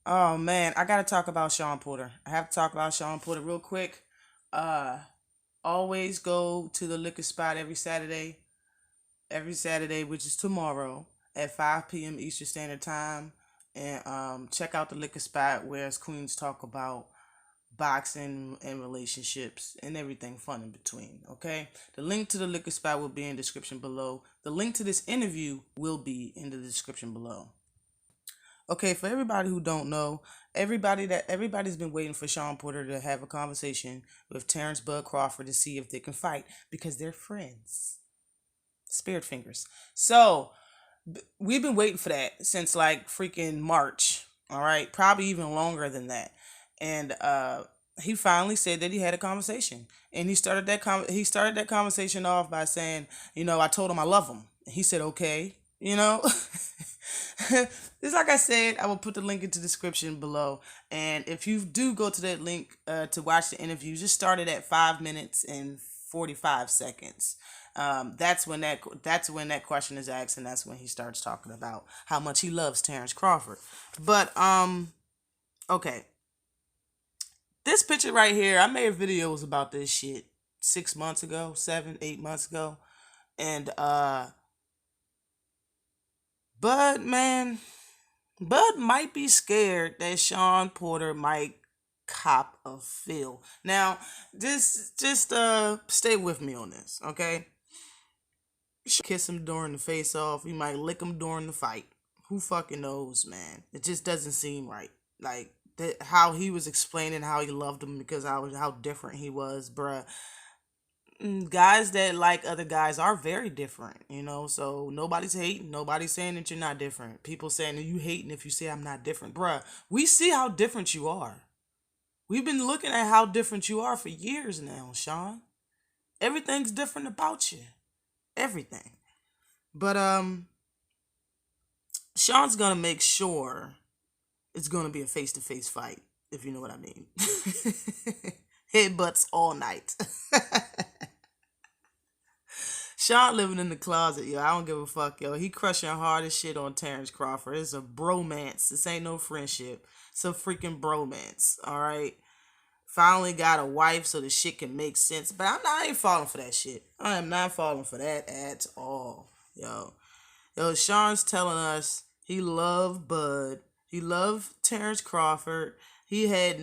Oh man, I gotta talk about Shawn Porter. I have to talk about Shawn Porter real quick. Uh, Always go to the liquor spot every Saturday, which is tomorrow at 5 p.m. Eastern Standard Time, and check out the liquor spot where as queens talk about boxing and relationships and everything fun in between. Okay, the link to the liquor spot will be in the description below. The link to this interview will be in the description below. Okay, for everybody who don't know, everybody's been waiting for Shawn Porter to have a conversation with Terence Bud Crawford to see if they can fight because they're friends. Spirit fingers. So we've been waiting for that since like freaking March. All right, probably even longer than that. And he finally said that he had a conversation, and he started that conversation off by saying, I told him I love him. He said, okay, Just like I said, I will put the link into the description below. And if you do go to that link to watch the interview, just start it at 5 minutes and 45 seconds. That's when that question is asked, and that's when he starts talking about how much he loves Terence Crawford. But okay, this picture right here, I made videos about this shit 6 months ago, 7, 8 months ago, and Bud, man, Bud might be scared that Shawn Porter might cop a feel. Now, just stay with me on this, okay? Kiss him during the face off. He might lick him during the fight. Who fucking knows, man? It just doesn't seem right. Like how he was explaining how he loved him because how different he was, bruh. Guys that like other guys are very different, so nobody's hating, nobody's saying that you're not different. People saying that you hating if you say I'm not different. Bruh, we see how different you are. We've been looking at how different you are for years now, Shawn. Everything's different about you. Everything. But Shawn's gonna make sure it's gonna be a face-to-face fight, if you know what I mean. Headbutts all night. Shawn living in the closet, yo. I don't give a fuck, yo. He crushing hard as shit on Terence Crawford. It's a bromance. This ain't no friendship. It's a freaking bromance, all right? Finally got a wife so the shit can make sense. But I ain't falling for that shit. I am not falling for that at all, yo. Yo, Shawn's telling us he loved Bud. He loved Terence Crawford. He had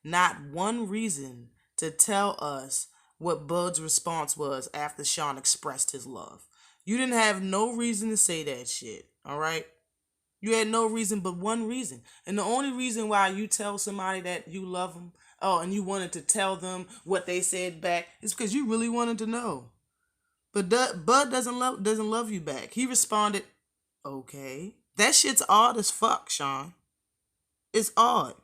not one reason to tell us what Bud's response was after Shawn expressed his love. You didn't have no reason to say that shit, all right? You had no reason but one reason. And the only reason why you tell somebody that you love them, and you wanted to tell them what they said back, is because you really wanted to know. But Bud doesn't love you back. He responded, okay. That shit's odd as fuck, Shawn. It's odd.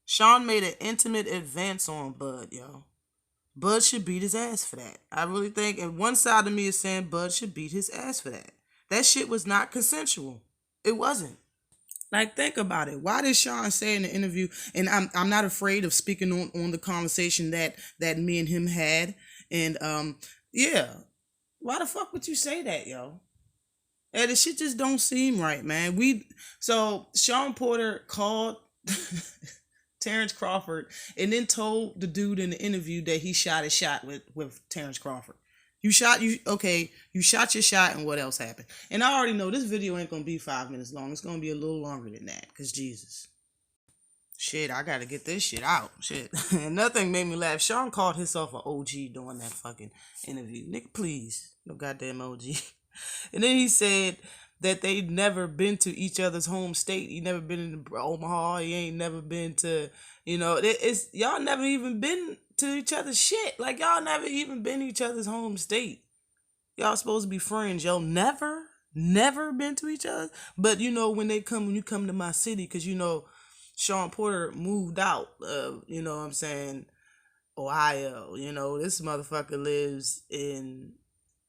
Shawn made an intimate advance on Bud, yo. Bud should beat his ass for that. I really think, and one side of me is saying Bud should beat his ass for that. That shit was not consensual. It wasn't. Like, think about it. Why did Shawn say in the interview, and I'm not afraid of speaking on the conversation that me and him had, and yeah. Why the fuck would you say that, yo? And the shit just don't seem right, man. So Shawn Porter called Terence Crawford and then told the dude in the interview that he shot his shot with Terence Crawford. You shot your shot, and what else happened? And I already know this video ain't gonna be 5 minutes long. It's gonna be a little longer than that, cause Jesus. Shit, I gotta get this shit out. Shit. And nothing made me laugh. Shawn called himself an OG during that fucking interview. Nigga, please. No goddamn OG. And then he said that they'd never been to each other's home state. He never been in Omaha. He ain't never been to, it's y'all never even been to each other's shit. Like, y'all never even been to each other's home state. Y'all supposed to be friends. Y'all never been to each other. But when you come to my city, because Shawn Porter moved out of, what I'm saying, Ohio. This motherfucker lives in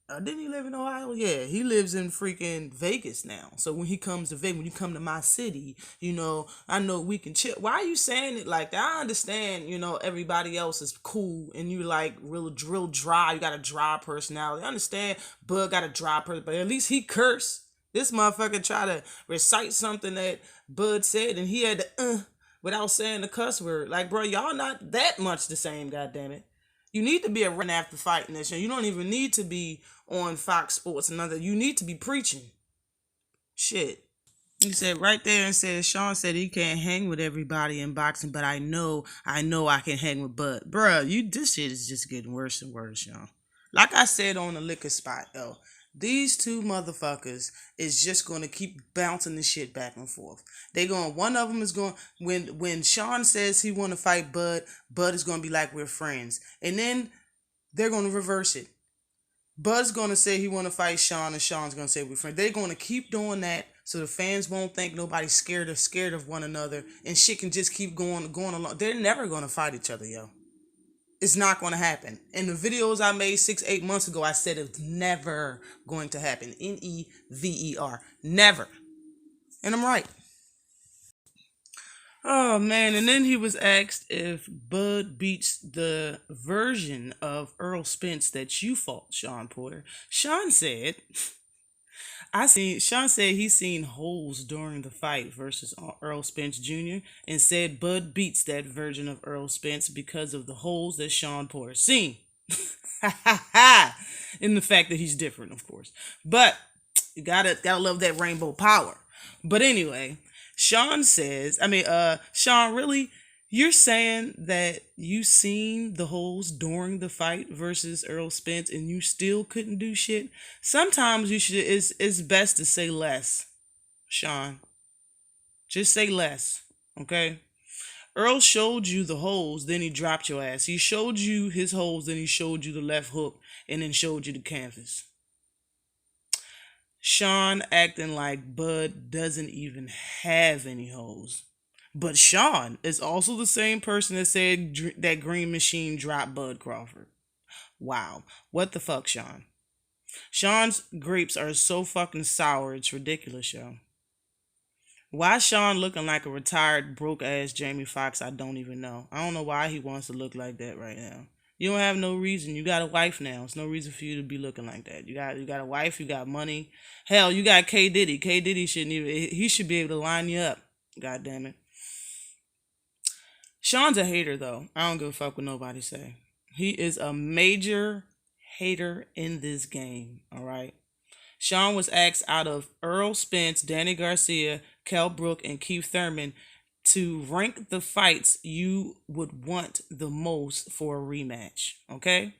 didn't he live in Ohio? Yeah, he lives in freaking Vegas now. So when he comes to Vegas, when you come to my city, I know we can chill. Why are you saying it like that? I understand, everybody else is cool and you like real drill dry. You got a dry personality. I understand Bud got a dry person, but at least he cursed. This motherfucker tried to recite something that Bud said, and he had to without saying the cuss word. Like, bro, y'all not that much the same. Goddamn it, you need to be a run after fighting this shit. You don't even need to be on Fox Sports and other. You need to be preaching. Shit. He said right there and said Shawn said he can't hang with everybody in boxing, but I know I can hang with Bud. Bruh, this shit is just getting worse and worse, y'all. Like I said on the liquor spot, though, these two motherfuckers is just gonna keep bouncing the shit back and forth. One of them is going when Shawn says he wanna fight Bud is gonna be like, we're friends. And then they're gonna reverse it. Bud's gonna say he wanna fight Shawn, and Shawn's gonna say we're friends. They're gonna keep doing that so the fans won't think nobody's scared of one another, and shit can just keep going along. They're never gonna fight each other, yo. It's not gonna happen. In the videos I made 6-8 months ago, I said it's never going to happen. Never. Never. And I'm right. Oh man, and then he was asked if Bud beats the version of Earl Spence that you fought, Shawn Porter. Shawn said he's seen holes during the fight versus Earl Spence Jr. and said Bud beats that version of Earl Spence because of the holes that Shawn Porter seen. In the fact that he's different, of course. But you gotta love that rainbow power. But anyway, Shawn, really, you're saying that you seen the holes during the fight versus Earl Spence and you still couldn't do shit? Sometimes it's best to say less, Shawn. Just say less, okay? Earl showed you the holes, then he dropped your ass. He showed you his holes, then he showed you the left hook, and then showed you the canvas. Shawn acting like Bud doesn't even have any holes. But Shawn is also the same person that said that Green Machine dropped Bud Crawford. Wow. What the fuck, Shawn? Shawn's grapes are so fucking sour, it's ridiculous, yo. Why Shawn looking like a retired broke-ass Jamie Foxx, I don't even know. I don't know why he wants to look like that right now. You don't have no reason. You got a wife now. It's no reason for you to be looking like that. You got a wife. You got money. Hell, you got K Diddy. K Diddy he should be able to line you up. God damn it. Shawn's a hater though. I don't give a fuck what nobody say. He is a major hater in this game. All right. Shawn was asked out of Earl Spence, Danny Garcia, Kell Brook, and Keith Thurman to rank the fights you would want the most for a rematch, okay?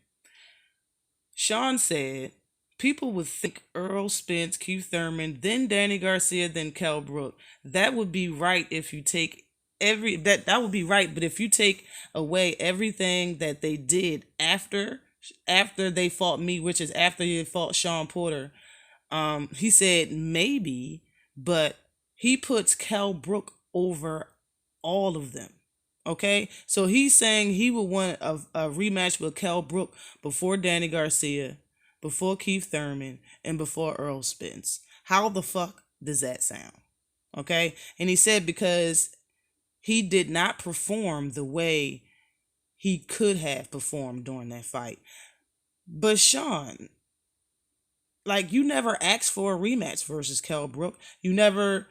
Shawn said people would think Earl Spence, Keith Thurman, then Danny Garcia, then Kell Brook. That would be right if you take that would be right, but if you take away everything that they did after they fought me, which is after they fought Shawn Porter, he said maybe, but he puts Kell Brook over all of them. Okay, so he's saying he would want a rematch with Kell Brook before Danny Garcia, before Keith Thurman, and before Earl Spence. How the fuck does that sound? Okay, and he said because he did not perform the way he could have performed during that fight. But Shawn, like, you never asked for a rematch versus Kell Brook. You never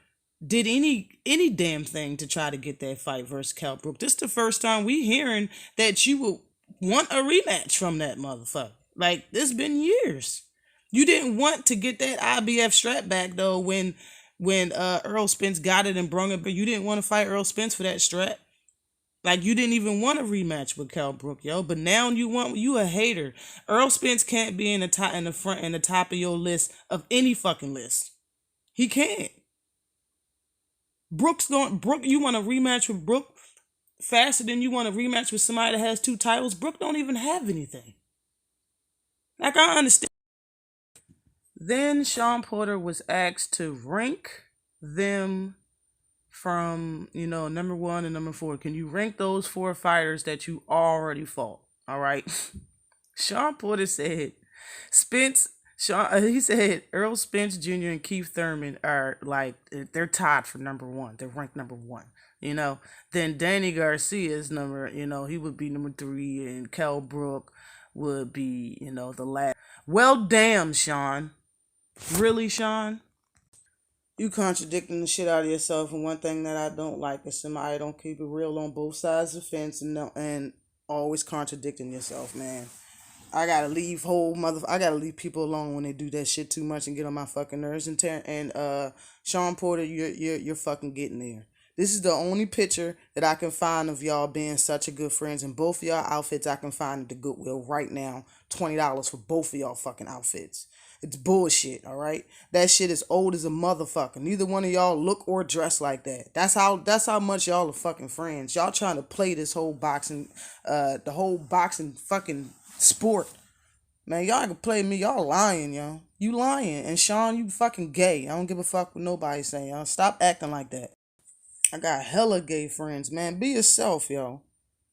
did any damn thing to try to get that fight versus Kell Brook. This is the first time we hearing that you would want a rematch from that motherfucker. Like, it's been years. You didn't want to get that IBF strap back though when Earl Spence got it and brung it, but you didn't want to fight Earl Spence for that strap. Like, you didn't even want a rematch with Kell Brook, yo. But now you a hater. Earl Spence can't be in the top of your list of any fucking list. He can't. Brook, you want a rematch with Brook faster than you want a rematch with somebody that has 2 titles? Brook don't even have anything. Like, I understand. Then Shawn Porter was asked to rank them from, number 1 and number 4. Can you rank those 4 fighters that you already fought? All right. Shawn Porter said he said Earl Spence Jr. and Keith Thurman are like, they're tied for number 1. They're ranked number 1. Then Danny Garcia is he would be number 3, and Kell Brook would be, the last. Well, damn, Shawn. Really, Shawn? You contradicting the shit out of yourself, and one thing that I don't like is somebody don't keep it real on both sides of the fence and always contradicting yourself, man. I gotta leave people alone when they do that shit too much and get on my fucking nerves. And Shawn Porter, you're fucking getting there. This is the only picture that I can find of y'all being such a good friends, and both of y'all outfits I can find at the Goodwill right now. $20 for both of y'all fucking outfits. It's bullshit, all right? That shit is old as a motherfucker. Neither one of y'all look or dress like that. That's how much y'all are fucking friends. Y'all trying to play this whole boxing, the whole boxing fucking sport. Man, y'all can play me. Y'all lying, yo. You lying. And Shawn, you fucking gay. I don't give a fuck what nobody saying, y'all. Stop acting like that. I got hella gay friends, man. Be yourself, yo.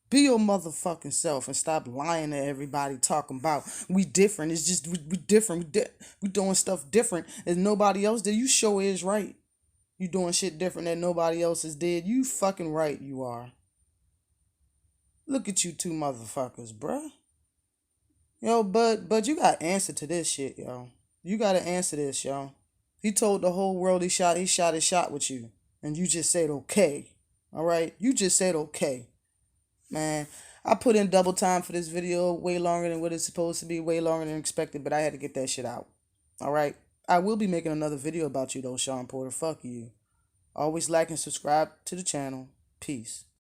Be your motherfucking self and stop lying to everybody talking about we different. It's just we different. We doing stuff different as nobody else did. You sure is right. You doing shit different that nobody else has did. You fucking right you are. Look at you two motherfuckers, bruh. Yo, but you got to answer to this shit, yo. You got to answer this, yo. He told the whole world he shot his shot with you. And you just said okay. All right? You just said okay. Man, I put in double time for this video, way longer than what it's supposed to be, way longer than expected, but I had to get that shit out. All right? I will be making another video about you, though, Shawn Porter. Fuck you. Always like and subscribe to the channel. Peace.